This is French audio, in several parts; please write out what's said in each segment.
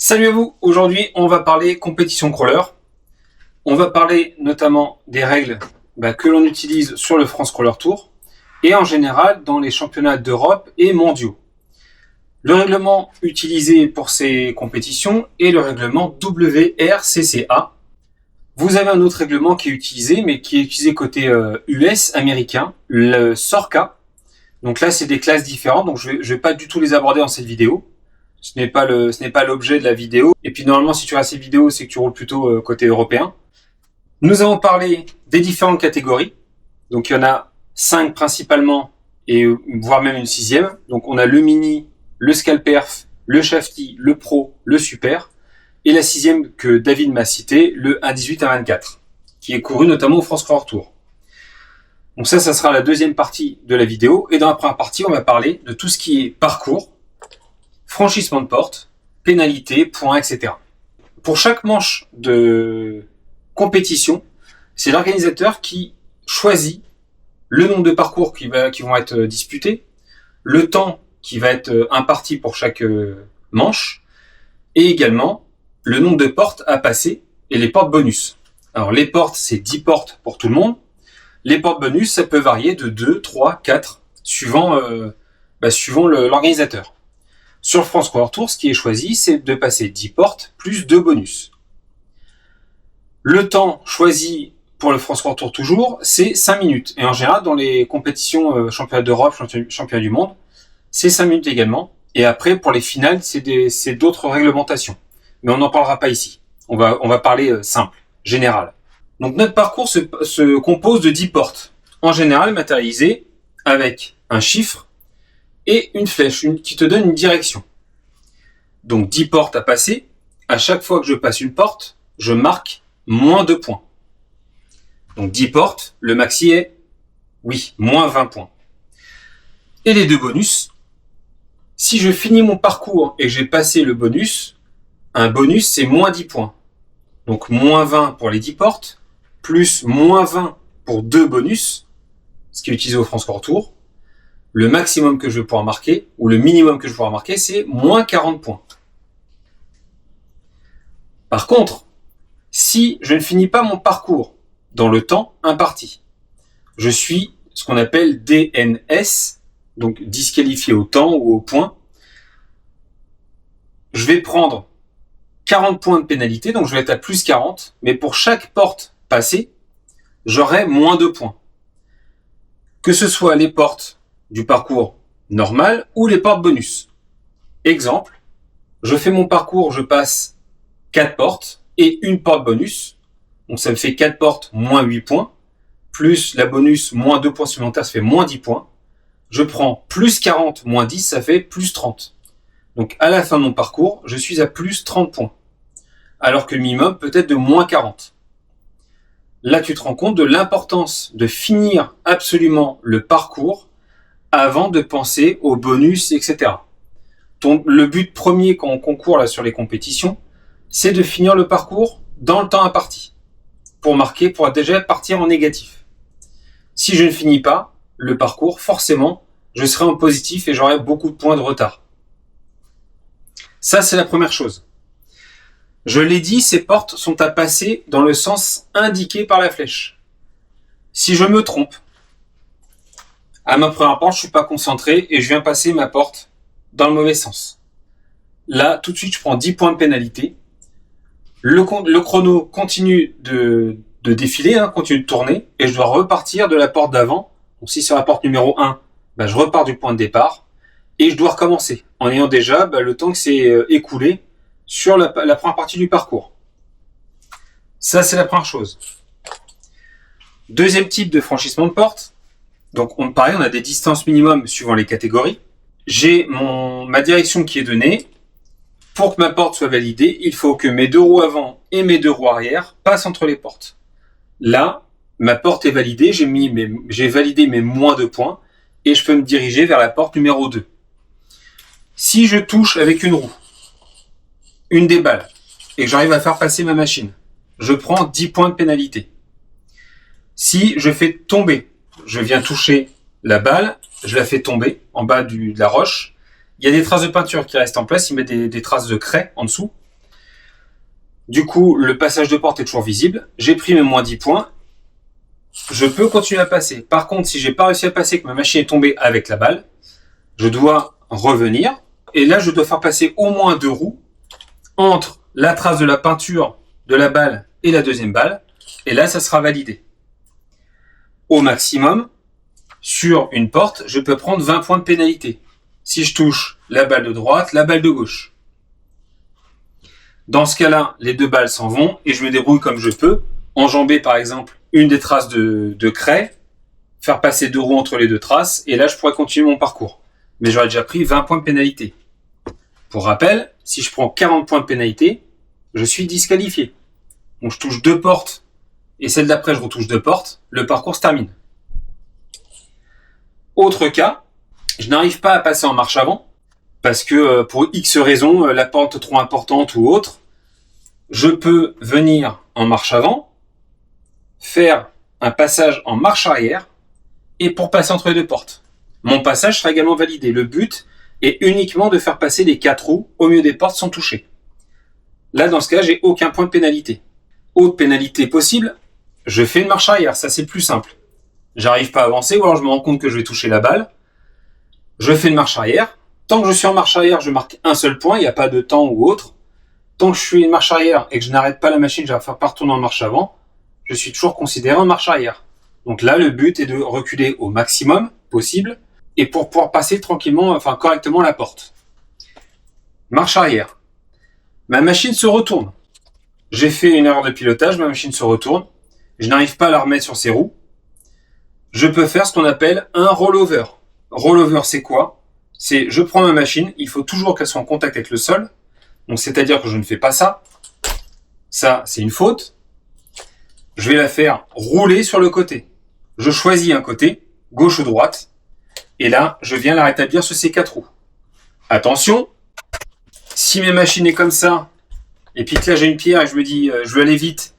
Salut à vous, aujourd'hui on va parler compétition crawler. On va parler notamment des règles que l'on utilise sur le France Crawler Tour et en général dans les championnats d'Europe et mondiaux. Le règlement utilisé pour ces compétitions est le règlement WRCCA. Vous avez un autre règlement qui est utilisé, mais qui est utilisé côté US, américain, le SORCA. Donc là c'est des classes différentes, donc je vais pas du tout les aborder dans cette vidéo. Ce n'est pas l'objet de la vidéo. Et puis normalement, si tu regardes cette vidéo, c'est que tu roules plutôt côté européen. Nous avons parlé des différentes catégories. Donc il y en a 5 principalement, et voire même une 6e. Donc on a le mini, le scalperf, le shafty, le pro, le super. Et la 6e que David m'a cité, le 1.18 à 24, qui est couru notamment au France Crawler Tour. Donc ça sera la deuxième partie de la vidéo. Et dans la première partie, on va parler de tout ce qui est parcours, franchissement de porte, pénalité, points, etc. Pour chaque manche de compétition, c'est l'organisateur qui choisit le nombre de parcours qui vont être disputés, le temps qui va être imparti pour chaque manche, et également le nombre de portes à passer et les portes bonus. Alors les portes, c'est 10 portes pour tout le monde. Les portes bonus, ça peut varier de 2, 3, 4, suivant l'organisateur. Sur le France Crawler Tour, ce qui est choisi, c'est de passer 10 portes plus 2 bonus. Le temps choisi pour le France Crawler Tour toujours, c'est 5 minutes. Et en général, dans les compétitions championnat d'Europe, championnat du monde, c'est 5 minutes également. Et après, pour les finales, c'est d'autres réglementations. Mais on n'en parlera pas ici. On va parler simple, général. Donc notre parcours se compose de 10 portes. En général, matérialisées avec un chiffre et une flèche qui te donne une direction. Donc 10 portes à passer. À chaque fois que je passe une porte, je marque moins 2 points. Donc 10 portes, le maxi est, moins 20 points. Et les 2 bonus, si je finis mon parcours et que j'ai passé le bonus, un bonus c'est moins 10 points. Donc moins 20 pour les 10 portes, plus moins 20 pour 2 bonus, ce qui est utilisé au France Crawler Tour. Le maximum que je vais pouvoir marquer, ou le minimum que je vais pouvoir marquer, c'est moins 40 points. Par contre, si je ne finis pas mon parcours dans le temps imparti, je suis ce qu'on appelle DNS, donc disqualifié au temps ou au point. Je vais prendre 40 points de pénalité, donc je vais être à plus 40, mais pour chaque porte passée, j'aurai moins 2 points. Que ce soit les portes du parcours normal ou les portes bonus. Exemple, je fais mon parcours, je passe 4 portes et une porte bonus. Donc ça me fait 4 portes moins 8 points, plus la bonus moins 2 points supplémentaires, ça fait moins 10 points. Je prends plus 40 moins 10, ça fait plus 30. Donc à la fin de mon parcours, je suis à plus 30 points. Alors que le minimum peut être de moins 40. Là, tu te rends compte de l'importance de finir absolument le parcours avant de penser aux bonus, etc. Le but premier quand on concourt là sur les compétitions, c'est de finir le parcours dans le temps imparti, pour déjà partir en négatif. Si je ne finis pas le parcours, forcément, je serai en positif et j'aurai beaucoup de points de retard. Ça, c'est la première chose. Je l'ai dit, ces portes sont à passer dans le sens indiqué par la flèche. Si je me trompe, à ma première porte, je suis pas concentré et je viens passer ma porte dans le mauvais sens. Là, tout de suite, je prends 10 points de pénalité. Le chrono continue de défiler, continue de tourner et je dois repartir de la porte d'avant. Donc si c'est la porte numéro 1, je repars du point de départ et je dois recommencer en ayant déjà le temps que c'est écoulé sur la première partie du parcours. Ça, c'est la première chose. Deuxième type de franchissement de porte. Donc, on a des distances minimum suivant les catégories. J'ai ma direction qui est donnée. Pour que ma porte soit validée, il faut que mes 2 roues avant et mes 2 roues arrière passent entre les portes. Là, ma porte est validée. J'ai validé mes moins 2 points et je peux me diriger vers la porte numéro 2. Si je touche avec une roue, une des balles, et que j'arrive à faire passer ma machine, je prends 10 points de pénalité. Si je fais tomber, je viens toucher la balle, je la fais tomber en bas de la roche. Il y a des traces de peinture qui restent en place, il met des traces de craie en dessous. Du coup, le passage de porte est toujours visible. J'ai pris mes moins 10 points. Je peux continuer à passer. Par contre, si j'ai pas réussi à passer, que ma machine est tombée avec la balle, je dois revenir. Et là, je dois faire passer au moins 2 roues entre la trace de la peinture de la balle et la deuxième balle. Et là, ça sera validé. Au maximum, sur une porte, je peux prendre 20 points de pénalité. Si je touche la balle de droite, la balle de gauche. Dans ce cas-là, les 2 balles s'en vont et je me débrouille comme je peux. Enjamber par exemple une des traces de craie, faire passer 2 roues entre les 2 traces et là je pourrais continuer mon parcours. Mais j'aurais déjà pris 20 points de pénalité. Pour rappel, si je prends 40 points de pénalité, je suis disqualifié. Donc je touche 2 portes et celle d'après je retouche 2 portes, le parcours se termine. Autre cas, je n'arrive pas à passer en marche avant parce que pour X raisons, la pente trop importante ou autre, je peux venir en marche avant, faire un passage en marche arrière et pour passer entre les 2 portes. Mon passage sera également validé. Le but est uniquement de faire passer les 4 roues au milieu des portes sans toucher. Là, dans ce cas, j'ai aucun point de pénalité. Autre pénalité possible, je fais une marche arrière. Ça, c'est plus simple. J'arrive pas à avancer ou alors je me rends compte que je vais toucher la balle. Je fais une marche arrière. Tant que je suis en marche arrière, je marque un seul point. Il n'y a pas de temps ou autre. Tant que je suis une marche arrière et que je n'arrête pas la machine, je vais faire pas retourner en marche avant. Je suis toujours considéré en marche arrière. Donc là, le but est de reculer au maximum possible et pour pouvoir passer tranquillement, correctement la porte. Marche arrière. Ma machine se retourne. J'ai fait une erreur de pilotage, ma machine se retourne. Je n'arrive pas à la remettre sur ses roues. Je peux faire ce qu'on appelle un rollover. Rollover, c'est quoi? C'est je prends ma machine, il faut toujours qu'elle soit en contact avec le sol. Donc c'est-à-dire que je ne fais pas ça. Ça, c'est une faute. Je vais la faire rouler sur le côté. Je choisis un côté, gauche ou droite, et là, je viens la rétablir sur ces 4 roues. Attention, si mes machines est comme ça, et puis que là j'ai une pierre et je me dis je veux aller vite,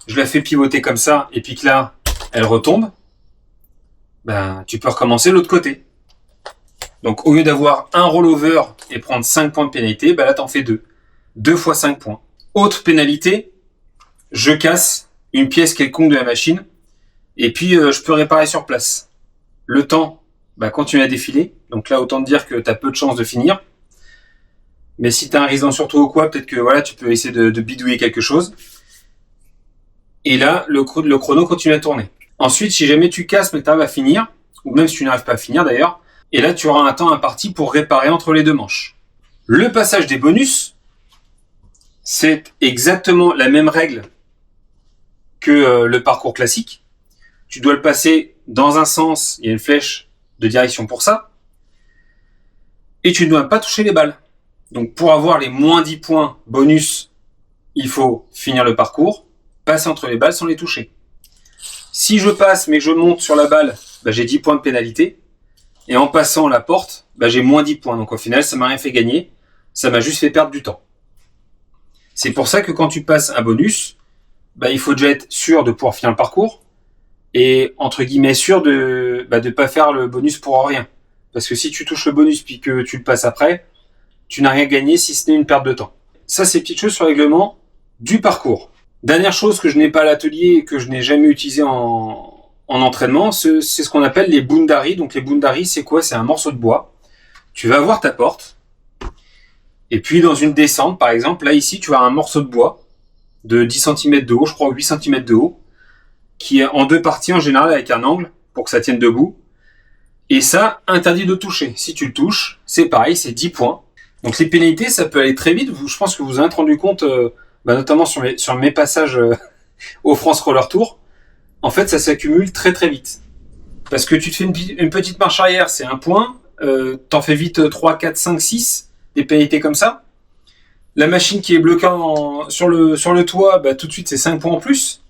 je la fais pivoter comme ça, et puis que là, elle retombe, ben tu peux recommencer de l'autre côté. Donc au lieu d'avoir un rollover et prendre 5 points de pénalité, ben là t'en fais 2. 2 fois 5 points. Autre pénalité, je casse une pièce quelconque de la machine, et puis je peux réparer sur place. Le temps continue à défiler, donc là autant te dire que tu as peu de chances de finir. Mais si tu as un résident sur toi ou quoi, peut-être que tu peux essayer de bidouiller quelque chose. Et là, le chrono continue à tourner. Ensuite, si jamais tu casses mais que tu arrives à finir, ou même si tu n'arrives pas à finir d'ailleurs, et là tu auras un temps imparti pour réparer entre les 2 manches. Le passage des bonus, c'est exactement la même règle que le parcours classique. Tu dois le passer dans un sens, il y a une flèche de direction pour ça. Et tu ne dois pas toucher les balles. Donc pour avoir les moins 10 points bonus, il faut finir le parcours, passer entre les balles sans les toucher. Si je passe mais que je monte sur la balle, j'ai 10 points de pénalité. Et en passant la porte, j'ai moins 10 points. Donc au final, ça m'a rien fait gagner, ça m'a juste fait perdre du temps. C'est pour ça que quand tu passes un bonus, il faut déjà être sûr de pouvoir finir le parcours et entre guillemets sûr de pas faire le bonus pour rien. Parce que si tu touches le bonus puis que tu le passes après, tu n'as rien gagné si ce n'est une perte de temps. Ça, c'est petite chose sur le règlement du parcours. Dernière chose que je n'ai pas à l'atelier et que je n'ai jamais utilisé en entraînement, c'est ce qu'on appelle les boundary. Donc les boundary, c'est quoi? C'est un morceau de bois. Tu vas avoir ta porte. Et puis dans une descente, par exemple, là ici, tu as un morceau de bois de 10 cm de haut, je crois 8 cm de haut, qui est en 2 parties en général avec un angle pour que ça tienne debout. Et ça, interdit de toucher. Si tu le touches, c'est pareil, c'est 10 points. Donc les pénalités, ça peut aller très vite. Je pense que vous vous en êtes rendu compte, notamment sur mes passages au France Roller Tour. En fait, ça s'accumule très très vite. Parce que tu te fais une petite marche arrière, c'est 1 point. T'en fais vite 3, 4, 5, 6, des pénalités comme ça. La machine qui est bloquée sur le toit, tout de suite c'est 5 points en plus.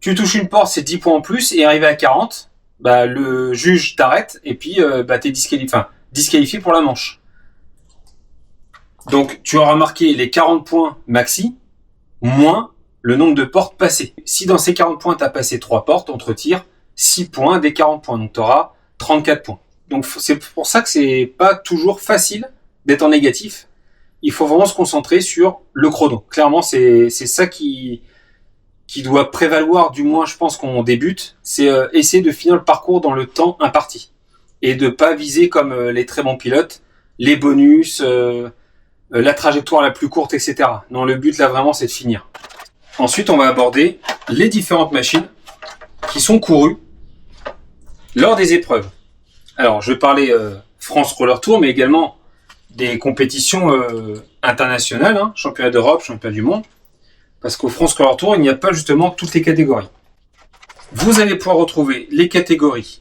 Tu touches une porte, c'est 10 points en plus. Et arrivé à 40, le juge t'arrête et puis t'es disqualifié pour la manche. Donc tu auras marqué les 40 points maxi, moins le nombre de portes passées. Si dans ces 40 points, tu as passé 3 portes, on te retire 6 points des 40 points. Donc tu auras 34 points. Donc c'est pour ça que c'est pas toujours facile d'être en négatif. il faut vraiment se concentrer sur le chrono. Clairement, c'est ça qui doit prévaloir, du moins je pense quand on débute, c'est essayer de finir le parcours dans le temps imparti. Et de pas viser comme les très bons pilotes, les bonus, la trajectoire la plus courte, etc. Non, le but là vraiment c'est de finir. Ensuite, on va aborder les différentes machines qui sont courues lors des épreuves. Alors, je vais parler France Roller Tour, mais également des compétitions internationales, hein, championnat d'Europe, championnat du monde. Parce qu'au France Roller Tour, il n'y a pas justement toutes les catégories. Vous allez pouvoir retrouver les catégories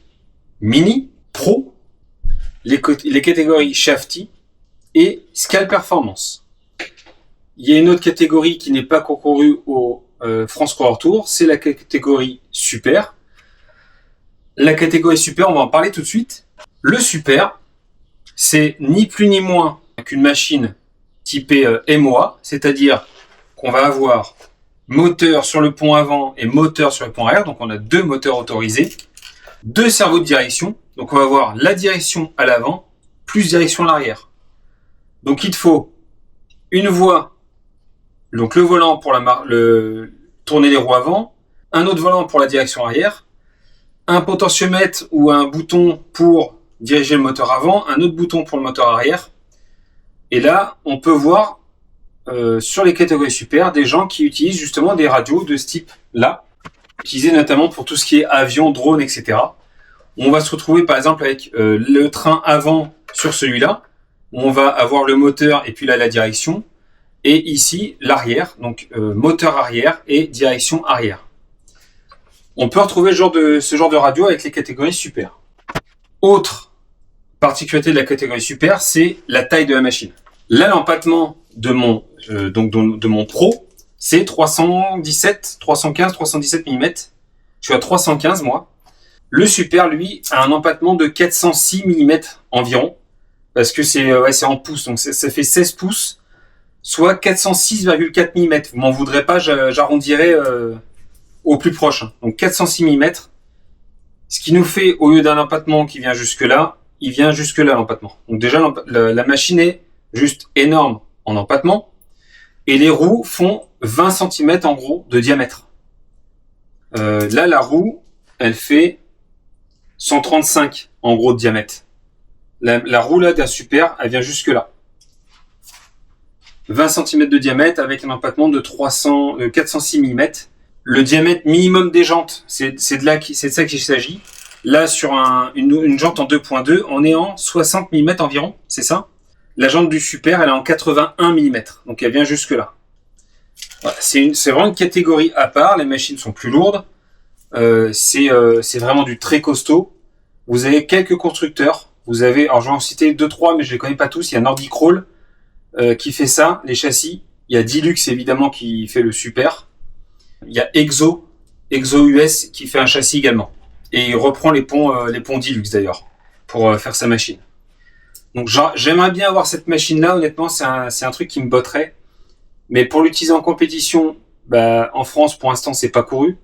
mini, pro, les catégories shafty et scale performance. Il y a une autre catégorie qui n'est pas concourue au France Roller Tour, c'est la catégorie super. La catégorie super, on va en parler tout de suite. Le super, c'est ni plus ni moins qu'une machine typée MOA, c'est-à-dire qu'on va avoir moteur sur le pont avant et moteur sur le pont arrière. Donc on a 2 moteurs autorisés, 2 cerveaux de direction. Donc on va avoir la direction à l'avant plus direction à l'arrière. Donc il te faut une voie, donc le volant pour tourner les roues avant, un autre volant pour la direction arrière, un potentiomètre ou un bouton pour diriger le moteur avant, un autre bouton pour le moteur arrière. Et là, on peut voir sur les catégories super des gens qui utilisent justement des radios de ce type-là, utilisées notamment pour tout ce qui est avion, drone, etc. On va se retrouver par exemple avec le train avant sur celui-là, où on va avoir le moteur et puis là la direction, et ici l'arrière, donc moteur arrière et direction arrière. On peut retrouver ce genre de radio avec les catégories super. Autre particularité de la catégorie super, c'est la taille de la machine. Là, l'empattement de mon Pro, c'est 317 mm. Je suis à 315 moi. Le super, lui, a un empattement de 406 mm environ, parce que c'est en pouces, donc ça fait 16 pouces, soit 406,4 mm. Vous m'en voudrez pas, j'arrondirai au plus proche. Donc 406 mm, ce qui nous fait, au lieu d'un empattement qui vient jusque là, il vient jusque là l'empattement. Donc déjà, la machine est juste énorme en empattement, et les roues font 20 cm en gros de diamètre. Là, la roue, elle fait 135 en gros de diamètre. La roue là d'un super, elle vient jusque là. 20 cm de diamètre avec un empattement de 406 mm. Le diamètre minimum des jantes, c'est de ça qu'il s'agit. Là, sur une jante en 2.2, on est en 60 mm environ, c'est ça. La jante du super, elle est en 81 mm, donc elle vient jusque là. Voilà, c'est vraiment une catégorie à part. Les machines sont plus lourdes. C'est vraiment du très costaud. Vous avez quelques constructeurs. Vous avez, alors je vais en citer 2-3, mais je les connais pas tous. Il y a Nordic Roll qui fait ça, les châssis. Il y a Dilux évidemment qui fait le super. Il y a Exo US qui fait un châssis également. Et il reprend les ponts Dilux d'ailleurs pour faire sa machine. Donc j'aimerais bien avoir cette machine-là. Honnêtement, c'est un truc qui me botterait. Mais pour l'utiliser en compétition, en France pour l'instant c'est pas couru.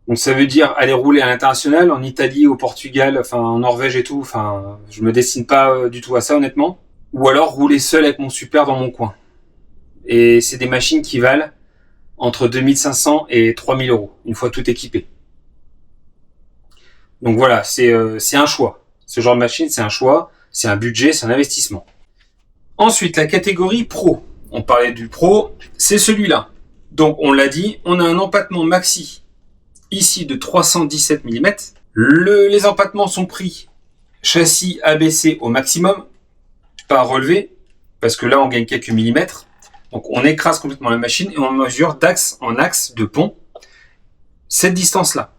Donc ça veut dire aller rouler à l'international, en Italie, au Portugal, enfin en Norvège et tout. Enfin, je me destine pas du tout à ça honnêtement. Ou alors rouler seul avec mon super dans mon coin. Et c'est des machines qui valent entre 2500 et 3000 euros, une fois tout équipé. Donc voilà, c'est un choix. Ce genre de machine, c'est un choix, c'est un budget, c'est un investissement. Ensuite, la catégorie pro. On parlait du pro, c'est celui-là. Donc on l'a dit, on a un empattement maxi ici de 317 mm. Les empattements sont pris châssis abaissé au maximum, pas relevé, parce que là on gagne quelques millimètres. Donc on écrase complètement la machine et on mesure d'axe en axe de pont cette distance-là.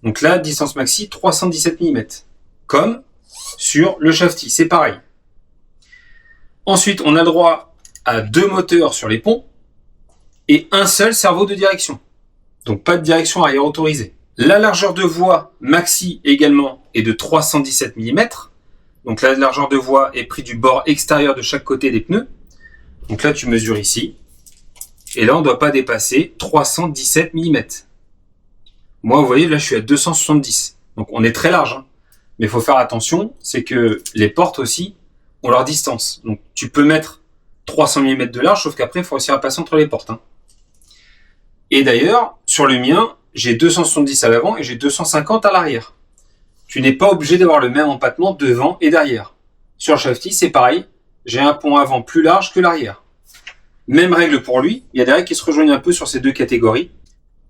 Donc là, distance maxi 317 mm. Comme sur le shafty, c'est pareil. Ensuite, on a le droit à 2 moteurs sur les ponts et un seul cerveau de direction. Donc pas de direction arrière autorisée. La largeur de voie maxi également est de 317 mm. Donc la largeur de voie est prise du bord extérieur de chaque côté des pneus. Donc là, tu mesures ici. Et là, on ne doit pas dépasser 317 mm. Moi, vous voyez, là, je suis à 270. Donc on est très large. Hein. Mais il faut faire attention, c'est que les portes aussi ont leur distance. Donc tu peux mettre 300 mm de large, sauf qu'après, il faut réussir à passer entre les portes. Hein. Et d'ailleurs, sur le mien, j'ai 270 à l'avant et j'ai 250 à l'arrière. Tu n'es pas obligé d'avoir le même empattement devant et derrière. Sur le Shafty, c'est pareil. J'ai un pont avant plus large que l'arrière. Même règle pour lui. Il y a des règles qui se rejoignent un peu sur ces deux catégories.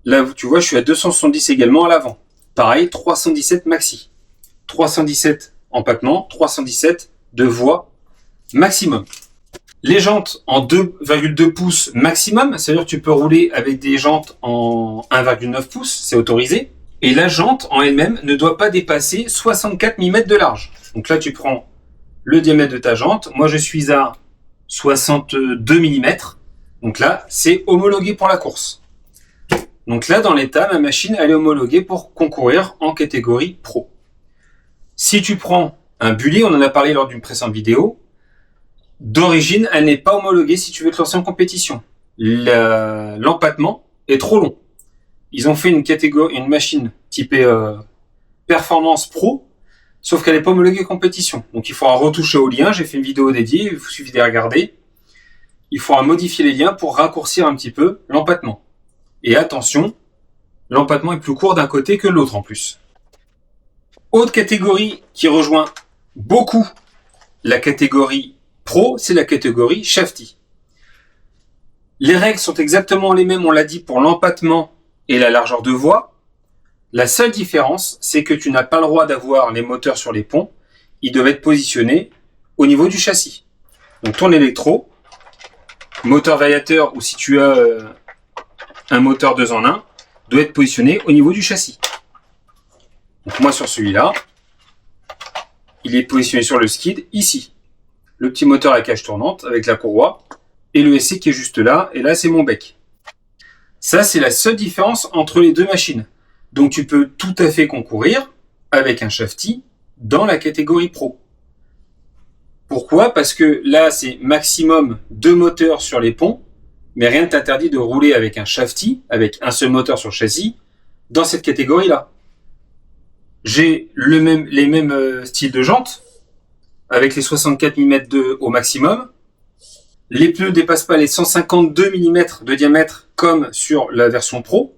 Là, tu vois, je suis à 270 également à l'avant. Pareil, 317 maxi. 317 empattement, 317 de voie maximum. Les jantes en 2,2 pouces maximum, c'est-à-dire que tu peux rouler avec des jantes en 1,9 pouces, c'est autorisé. Et la jante en elle-même ne doit pas dépasser 64 mm de large. Donc là, tu prends le diamètre de ta jante. Moi, je suis à 62 mm. Donc là, c'est homologué pour la course. Donc là, dans l'état, ma machine, elle est homologuée pour concourir en catégorie pro. Si tu prends un Bully, on en a parlé lors d'une précédente vidéo, d'origine, elle n'est pas homologuée si tu veux te lancer en compétition. L'empattement est trop long. Ils ont fait une machine typée performance pro, sauf qu'elle n'est pas homologuée compétition. Donc il faudra retoucher au lien. J'ai fait une vidéo dédiée, il suffit de regarder. Il faudra modifier les liens pour raccourcir un petit peu l'empattement. Et attention, l'empattement est plus court d'un côté que de l'autre en plus. Autre catégorie qui rejoint beaucoup la catégorie pro, c'est la catégorie Shafty. Les règles sont exactement les mêmes, on l'a dit, pour l'empattement et la largeur de voie. La seule différence, c'est que tu n'as pas le droit d'avoir les moteurs sur les ponts. Ils doivent être positionnés au niveau du châssis. Donc ton électro, moteur variateur ou si tu as un moteur 2 en 1, doit être positionné au niveau du châssis. Donc moi sur celui-là, il est positionné sur le skid ici. Le petit moteur à cage tournante avec la courroie et le SC qui est juste là. Et là, c'est mon bec. Ça, c'est la seule différence entre les deux machines. Donc tu peux tout à fait concourir avec un Shafty dans la catégorie pro. Pourquoi? Parce que là, c'est maximum 2 moteurs sur les ponts, mais rien ne t'interdit de rouler avec un Shafty, avec un seul moteur sur le châssis, dans cette catégorie-là. J'ai les mêmes styles de jantes, avec les 64 mm au maximum. Les pneus ne dépassent pas les 152 mm de diamètre comme sur la version Pro.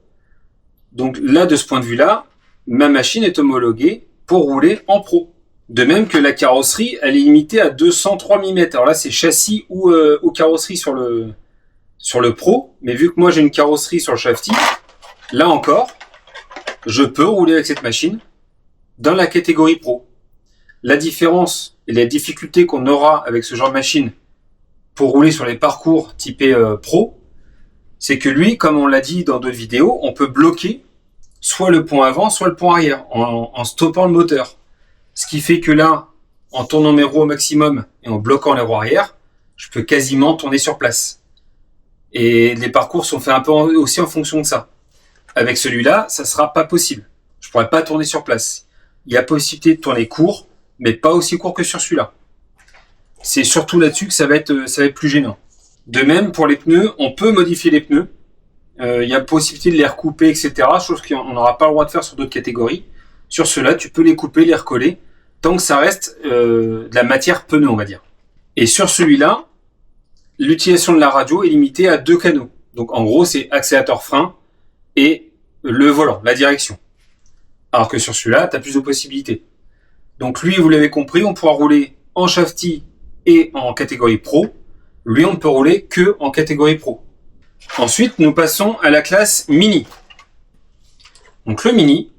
Donc là, de ce point de vue-là, ma machine est homologuée pour rouler en Pro. De même que la carrosserie, elle est limitée à 203 mm. Alors là, c'est châssis ou carrosserie sur le Pro. Mais vu que moi, j'ai une carrosserie sur le Shafty, là encore, je peux rouler avec cette machine dans la catégorie Pro. La différence et la difficulté qu'on aura avec ce genre de machine pour rouler sur les parcours typés Pro, c'est que lui, comme on l'a dit dans d'autres vidéos, on peut bloquer soit le pont avant, soit le pont arrière en stoppant le moteur. Ce qui fait que là, en tournant mes roues au maximum et en bloquant les roues arrière, je peux quasiment tourner sur place. Et les parcours sont faits un peu aussi en fonction de ça. Avec celui-là, ça sera pas possible. Je pourrais pas tourner sur place. Il y a possibilité de tourner court, mais pas aussi court que sur celui-là. C'est surtout là-dessus que ça va être plus gênant. De même, pour les pneus, on peut modifier les pneus. Il y a possibilité de les recouper, etc. Chose qu'on n'aura pas le droit de faire sur d'autres catégories. Sur ceux-là, tu peux les couper, les recoller, tant que ça reste de la matière pneu, on va dire. Et sur celui-là, l'utilisation de la radio est limitée à 2 canaux. Donc en gros, c'est accélérateur frein et le volant, la direction. Alors que sur celui-là, tu as plus de possibilités. Donc lui, vous l'avez compris, on pourra rouler en Shafty et en catégorie Pro. Lui, on ne peut rouler que en catégorie Pro. Ensuite, nous passons à la classe Mini. Donc le Mini,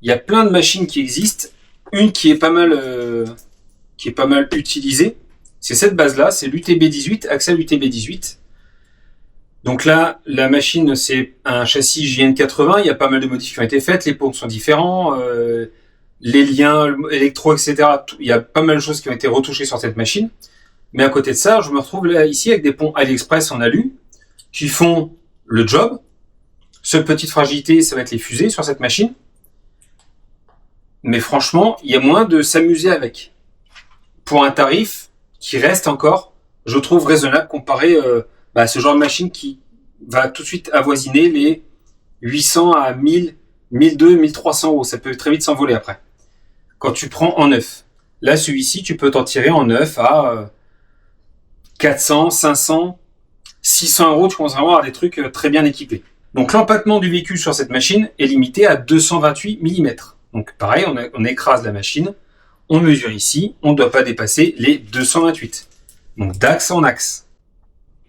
il y a plein de machines qui existent. Une qui est pas mal utilisée, c'est cette base-là, c'est l'UTB18, Axel UTB18. Donc là, la machine, c'est un châssis JN80. Il y a pas mal de modifications qui ont été faites. Les ponts sont différents. Les liens électro, etc. Il y a pas mal de choses qui ont été retouchées sur cette machine. Mais à côté de ça, je me retrouve là, ici, avec des ponts AliExpress en alu qui font le job. Seule petite fragilité, ça va être les fusées sur cette machine. Mais franchement, il y a moins de s'amuser avec. Pour un tarif qui reste encore, je trouve raisonnable comparé à ce genre de machine qui va tout de suite avoisiner les 800 à 1000, 1200, 1300 euros. Ça peut très vite s'envoler après. Quand tu prends en neuf. Là, celui-ci, tu peux t'en tirer en neuf à 400, 500, 600 €, tu commences vraiment à avoir des trucs très bien équipés. Donc l'empattement du véhicule sur cette machine est limité à 228 mm. Donc pareil, on écrase la machine, on mesure ici, on ne doit pas dépasser les 228. Donc d'axe en axe.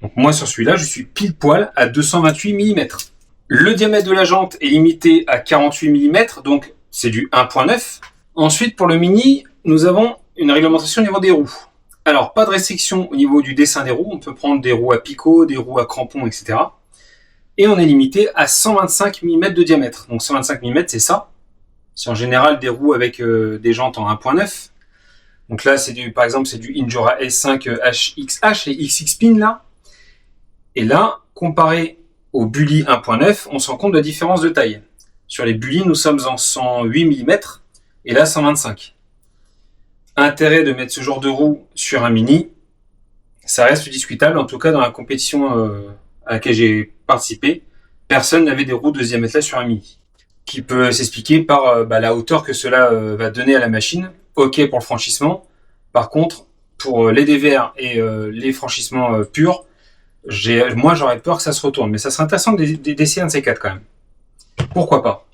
Donc moi sur celui-là, je suis pile poil à 228 mm. Le diamètre de la jante est limité à 48 mm, donc c'est du 1.9. Ensuite, pour le Mini, nous avons une réglementation au niveau des roues. Alors, pas de restriction au niveau du dessin des roues. On peut prendre des roues à picot, des roues à crampons, etc. Et on est limité à 125 mm de diamètre. Donc 125 mm, c'est ça. C'est en général des roues avec des jantes en 1.9. Donc là, par exemple, c'est du Injora S5 HXH, les XX pin là. Et là, comparé au Bully 1.9, on se rend compte de la différence de taille. Sur les Bully, nous sommes en 108 mm et là 125. Intérêt de mettre ce genre de roue sur un Mini, ça reste discutable. En tout cas, dans la compétition à laquelle j'ai participé, personne n'avait des roues de ce diamètre-là sur un Mini. Qui peut s'expliquer par la hauteur que cela va donner à la machine. Ok pour le franchissement. Par contre, pour les dévers et les franchissements purs, moi j'aurais peur que ça se retourne. Mais ça serait intéressant d'essayer un de ces quatre quand même. Pourquoi pas.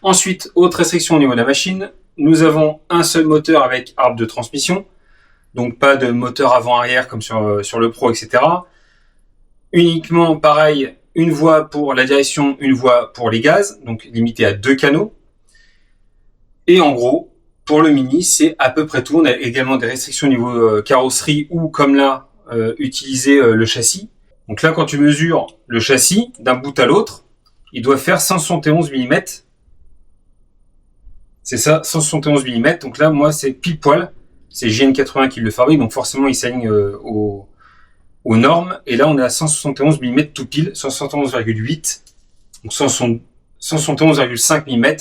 Ensuite, autre restriction au niveau de la machine. Nous avons un seul moteur avec arbre de transmission. Donc pas de moteur avant-arrière comme sur le Pro, etc. Uniquement pareil, une voie pour la direction, une voie pour les gaz, donc limité à 2 canaux. Et en gros, pour le Mini, c'est à peu près tout. On a également des restrictions au niveau carrosserie ou, comme là, utiliser le châssis. Donc là, quand tu mesures le châssis d'un bout à l'autre, il doit faire 171 mm. C'est ça, 171 mm. Donc là, moi, c'est pile poil. C'est GN80 qui le fabrique, donc forcément, il s'aligne aux normes. Et là, on est à 171 mm tout pile, 171,8. Donc 171,5 mm.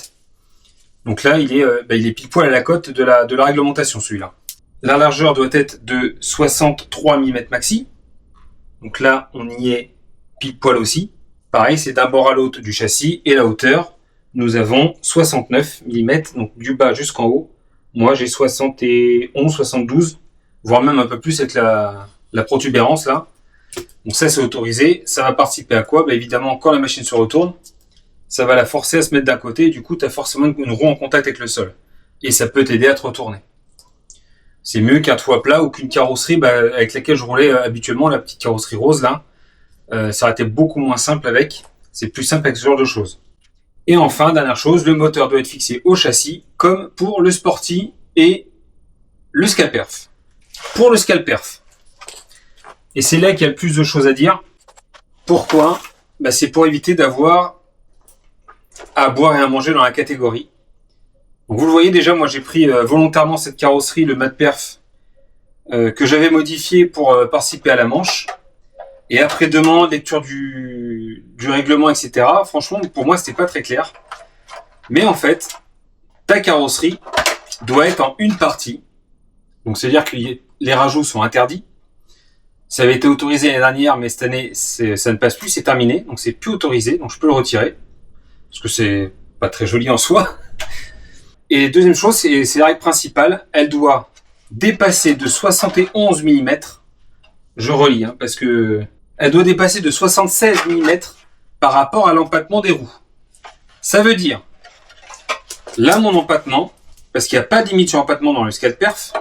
Donc là, il est pile poil à la cote de la réglementation, celui-là. La largeur doit être de 63 mm maxi. Donc là, on y est pile poil aussi. Pareil, c'est d'un bord à l'autre du châssis. Et la hauteur, nous avons 69 mm, donc du bas jusqu'en haut. Moi, j'ai 71, 72, voire même un peu plus avec la protubérance là. Donc ça, c'est autorisé. Ça va participer à quoi? Évidemment, quand la machine se retourne, ça va la forcer à se mettre d'un côté. Et du coup, tu as forcément une roue en contact avec le sol. Et ça peut t'aider à te retourner. C'est mieux qu'un toit plat ou qu'une carrosserie avec laquelle je roulais habituellement, la petite carrosserie rose là. Ça aurait été beaucoup moins simple avec. C'est plus simple avec ce genre de choses. Et enfin, dernière chose, le moteur doit être fixé au châssis, comme pour le Sporty et le Scalperf. Pour le Scalperf, et c'est là qu'il y a le plus de choses à dire. Pourquoi? C'est pour éviter d'avoir à boire et à manger dans la catégorie. Donc vous le voyez déjà, moi j'ai pris volontairement cette carrosserie, le Madperf, que j'avais modifié pour participer à la manche. Et après demande, lecture du règlement, etc. Franchement, pour moi, c'était pas très clair. Mais en fait, ta carrosserie doit être en une partie. Donc, c'est-à-dire que les rajouts sont interdits. Ça avait été autorisé l'année dernière, mais cette année, ça ne passe plus, c'est terminé. Donc, c'est plus autorisé. Donc, je peux le retirer. Parce que c'est pas très joli en soi. Et deuxième chose, c'est la règle principale. Elle doit dépasser de 71 mm. Je relis, parce que elle doit dépasser de 76 mm par rapport à l'empattement des roues. Ça veut dire, là mon empattement, parce qu'il n'y a pas de limite sur empattement dans le Scalperf,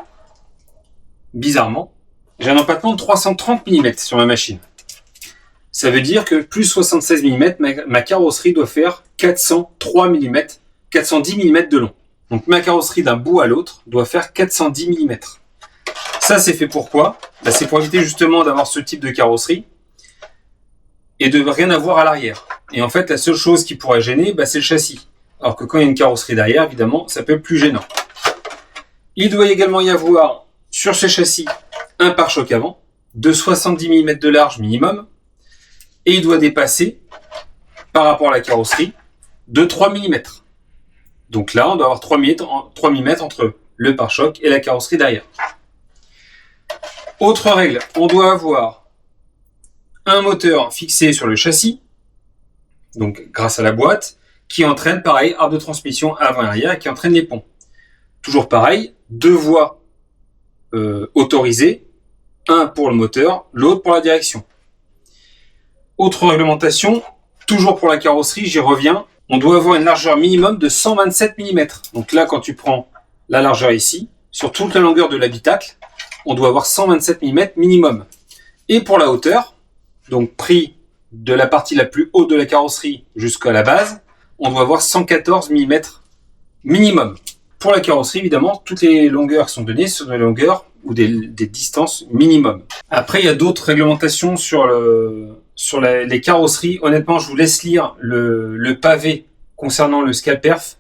bizarrement, j'ai un empattement de 330 mm sur ma machine. Ça veut dire que plus 76 mm, ma carrosserie doit faire 403 mm, 410 mm de long. Donc ma carrosserie d'un bout à l'autre doit faire 410 mm. Ça c'est fait pour quoi? C'est pour éviter justement d'avoir ce type de carrosserie et de rien avoir à l'arrière. Et en fait, la seule chose qui pourrait gêner, c'est le châssis. Alors que quand il y a une carrosserie derrière, évidemment, ça peut être plus gênant. Il doit également y avoir, sur ce châssis, un pare-choc avant, de 70 mm de large minimum, et il doit dépasser, par rapport à la carrosserie, de 3 mm. Donc là, on doit avoir 3 mm entre le pare-choc et la carrosserie derrière. Autre règle, on doit avoir un moteur fixé sur le châssis, donc grâce à la boîte, qui entraîne pareil, arbre de transmission avant et arrière, et qui entraîne les ponts. Toujours pareil, 2 voies autorisées, un pour le moteur, l'autre pour la direction. Autre réglementation, toujours pour la carrosserie, j'y reviens, on doit avoir une largeur minimum de 127 mm. Donc là, quand tu prends la largeur ici, sur toute la longueur de l'habitacle, on doit avoir 127 mm minimum. Et pour la hauteur, donc pris de la partie la plus haute de la carrosserie jusqu'à la base, on doit avoir 114 mm minimum. Pour la carrosserie, évidemment, toutes les longueurs sont données sur des longueurs ou des distances minimum. Après, il y a d'autres réglementations sur les carrosseries. Honnêtement, je vous laisse lire le pavé concernant le Scalperf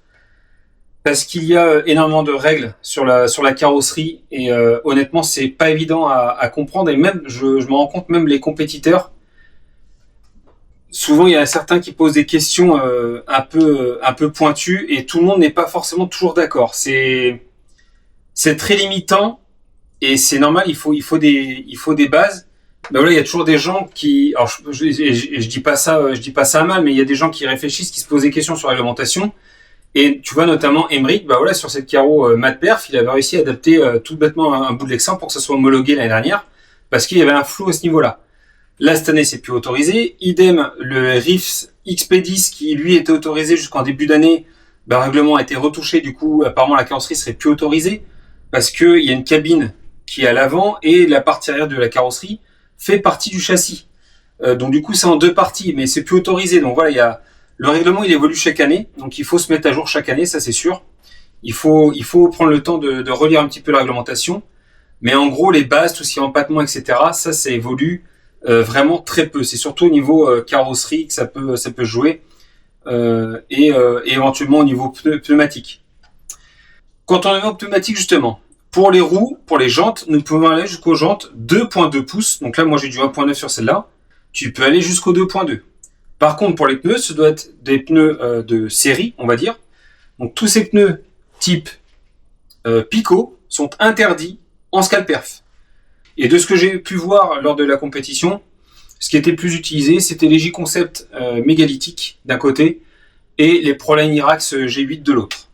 parce qu'il y a énormément de règles sur la carrosserie et honnêtement, c'est pas évident à comprendre et même, je me rends compte, même les compétiteurs, souvent il y a certains qui posent des questions un peu pointues et tout le monde n'est pas forcément toujours d'accord. C'est très limitant et c'est normal, il faut des bases. Ben voilà, il y a toujours des gens qui, alors je dis pas ça à mal, mais il y a des gens qui réfléchissent, qui se posent des questions sur la réglementation. Et tu vois notamment Emmerich, bah voilà, sur cette carreau Matperf, il avait réussi à adapter tout bêtement un bout de Lexan pour que ça soit homologué l'année dernière, parce qu'il y avait un flou à ce niveau-là. Là, cette année, c'est plus autorisé. Idem, le Riffs XP10, qui lui était autorisé jusqu'en début d'année, bah, le règlement a été retouché, du coup, apparemment la carrosserie serait plus autorisée, parce qu'il y a une cabine qui est à l'avant, et la partie arrière de la carrosserie fait partie du châssis. Donc du coup, c'est en deux parties, mais c'est plus autorisé. Donc voilà, il y a le règlement, il évolue chaque année, donc il faut se mettre à jour chaque année, ça c'est sûr. Il faut prendre le temps de relire un petit peu la réglementation, mais en gros les bases, tout ce qui est empattement, etc., ça évolue vraiment très peu. C'est surtout au niveau carrosserie que ça peut jouer et éventuellement au niveau pneumatique. Quand on est en pneumatique justement, pour les roues, pour les jantes, nous pouvons aller jusqu'aux jantes 2.2 pouces. Donc là, moi j'ai du 1.9 sur celle-là. Tu peux aller jusqu'au 2.2. Par contre, pour les pneus, ce doit être des pneus de série, on va dire. Donc tous ces pneus type Pico sont interdits en Scalperf. Et de ce que j'ai pu voir lors de la compétition, ce qui était le plus utilisé, c'était les J-Concept mégalithiques d'un côté et les Proline Irax G8 de l'autre.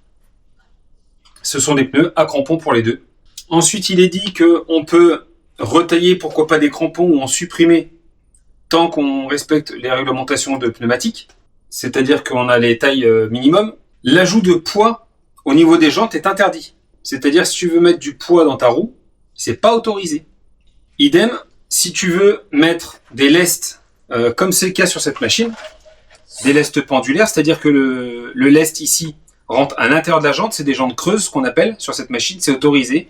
Ce sont des pneus à crampons pour les deux. Ensuite, il est dit qu'on peut retailler, pourquoi pas des crampons ou en supprimer tant qu'on respecte les réglementations de pneumatique, c'est-à-dire qu'on a les tailles minimum. L'ajout de poids au niveau des jantes est interdit. C'est-à-dire si tu veux mettre du poids dans ta roue, c'est pas autorisé. Idem, si tu veux mettre des lestes, comme c'est le cas sur cette machine, des lestes pendulaires, c'est-à-dire que le lest ici rentre à l'intérieur de la jante, c'est des jantes creuses, ce qu'on appelle sur cette machine, c'est autorisé.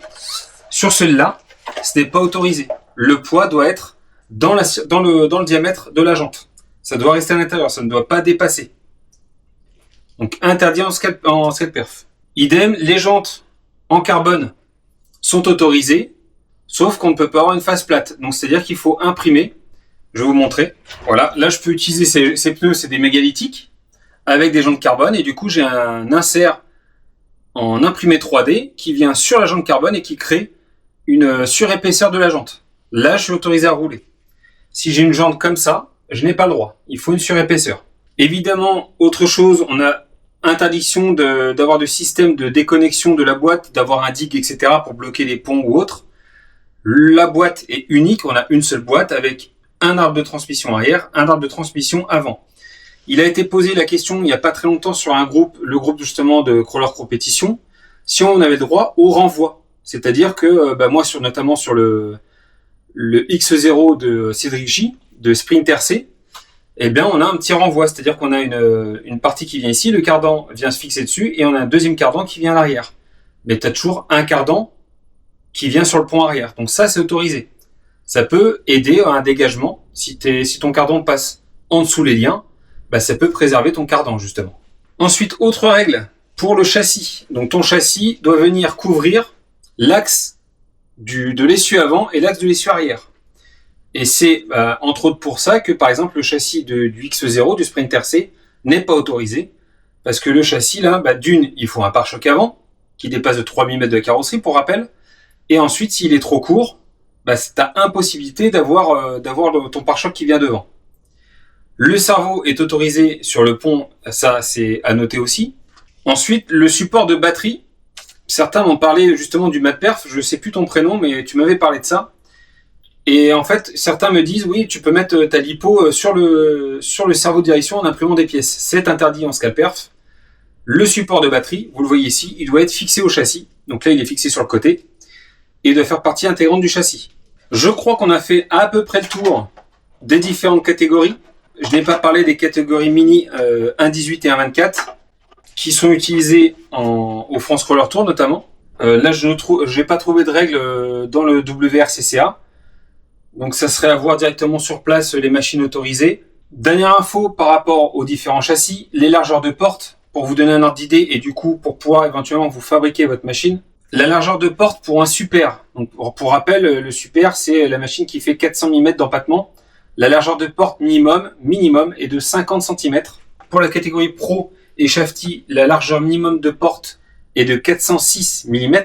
Sur celle-là, ce n'est pas autorisé. Le poids doit être dans le diamètre de la jante. Ça doit rester à l'intérieur, ça ne doit pas dépasser. Donc interdit en Scalperf. Idem, les jantes en carbone sont autorisées, sauf qu'on ne peut pas avoir une face plate. Donc c'est-à-dire qu'il faut imprimer. Je vais vous montrer. Voilà, là je peux utiliser ces pneus, c'est des mégalithiques, avec des jantes carbone, et du coup j'ai un insert en imprimé 3D qui vient sur la jante carbone et qui crée une surépaisseur de la jante. Là je suis autorisé à rouler. Si j'ai une jante comme ça, je n'ai pas le droit. Il faut une surépaisseur. Évidemment, autre chose, on a interdiction d'avoir de système de déconnexion de la boîte, d'avoir un dig, etc. pour bloquer les ponts ou autres. La boîte est unique, on a une seule boîte avec un arbre de transmission arrière, un arbre de transmission avant. Il a été posé la question il n'y a pas très longtemps sur un groupe, le groupe justement de Crawler Compétition, si on avait le droit au renvoi. C'est-à-dire que moi, notamment sur le X0 de Cédric J, de Sprint RC, eh bien, on a un petit renvoi, c'est-à-dire qu'on a une partie qui vient ici, le cardan vient se fixer dessus, et on a un deuxième cardan qui vient à l'arrière. Mais tu as toujours un cardan qui vient sur le pont arrière. Donc ça, c'est autorisé. Ça peut aider à un dégagement. Si ton cardan passe en dessous les liens, ça peut préserver ton cardan, justement. Ensuite, autre règle, pour le châssis. Donc ton châssis doit venir couvrir l'axe de l'essieu avant et l'axe de l'essieu arrière. Et c'est entre autres pour ça que par exemple le châssis du X0 du Sprint RC n'est pas autorisé, parce que le châssis là, d'une, il faut un pare-choc avant qui dépasse de 3 mm de carrosserie pour rappel, et ensuite s'il est trop court, t'as impossibilité d'avoir ton pare-choc qui vient devant. Le servot est autorisé sur le pont, ça c'est à noter aussi. Ensuite, le support de batterie, certains m'ont parlé justement du Matperf, je sais plus ton prénom mais tu m'avais parlé de ça. Et en fait, certains me disent, oui, tu peux mettre ta lipo sur le cerveau de direction en imprimant des pièces. C'est interdit en ScalPerf. Le support de batterie, vous le voyez ici, il doit être fixé au châssis. Donc là, il est fixé sur le côté. Et il doit faire partie intégrante du châssis. Je crois qu'on a fait à peu près le tour des différentes catégories. Je n'ai pas parlé des catégories mini 1.18 et 1.24 qui sont utilisées au France Roller Tour notamment. Là, je n'ai pas trouvé de règles dans le WRCCA. Donc ça serait à voir directement sur place les machines autorisées. Dernière info par rapport aux différents châssis, les largeurs de porte, pour vous donner un ordre d'idée et du coup pour pouvoir éventuellement vous fabriquer votre machine. La largeur de porte pour un super, donc pour rappel, le super c'est la machine qui fait 400 mm d'empattement. La largeur de porte minimum est de 50 cm. Pour la catégorie Pro et Shafty, la largeur minimum de porte est de 406 mm.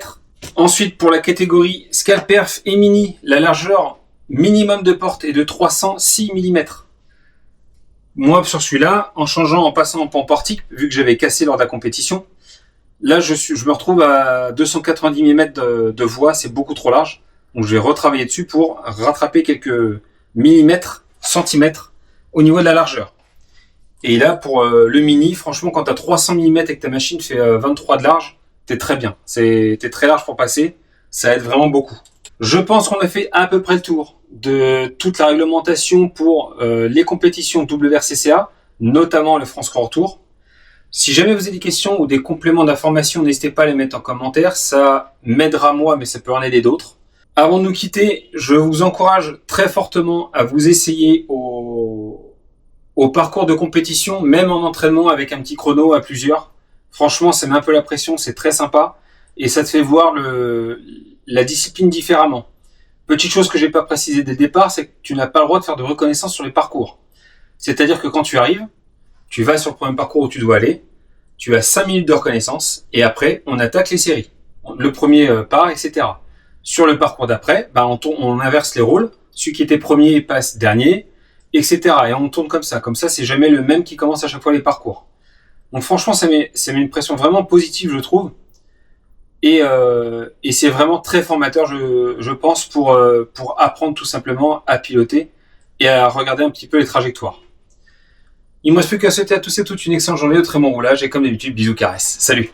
Ensuite pour la catégorie ScalPerf et Mini, la largeur minimum de porte est de 306 mm. Moi, sur celui-là, en passant en pan portique, vu que j'avais cassé lors de la compétition, là, je me retrouve à 290 mm de voie, c'est beaucoup trop large. Donc, je vais retravailler dessus pour rattraper quelques millimètres, centimètres au niveau de la largeur. Et là, pour le mini, franchement, quand tu as 300 mm et que ta machine fait 23 de large, t'es très bien. T'es très large pour passer, ça aide vraiment beaucoup. Je pense qu'on a fait à peu près le tour de toute la réglementation pour les compétitions WRCCA, notamment le France Roller Tour. Si jamais vous avez des questions ou des compléments d'information, n'hésitez pas à les mettre en commentaire. Ça m'aidera moi, mais ça peut en aider d'autres. Avant de nous quitter, je vous encourage très fortement à vous essayer au parcours de compétition, même en entraînement avec un petit chrono à plusieurs. Franchement, ça met un peu la pression, c'est très sympa. Et ça te fait voir la discipline différemment. Petite chose que j'ai pas précisé dès le départ, c'est que tu n'as pas le droit de faire de reconnaissance sur les parcours. C'est-à-dire que quand tu arrives, tu vas sur le premier parcours où tu dois aller, tu as 5 minutes de reconnaissance, et après, on attaque les séries. Le premier part, etc. Sur le parcours d'après, on inverse les rôles, celui qui était premier passe dernier, etc. Et on tourne comme ça. Comme ça, c'est jamais le même qui commence à chaque fois les parcours. Donc franchement, ça met une pression vraiment positive, je trouve. Et c'est vraiment très formateur, je pense, pour apprendre tout simplement à piloter et à regarder un petit peu les trajectoires. Il ne me reste plus qu'à souhaiter à tous et toutes une excellente journée, de très bon roulage et comme d'habitude, bisous caresses. Salut!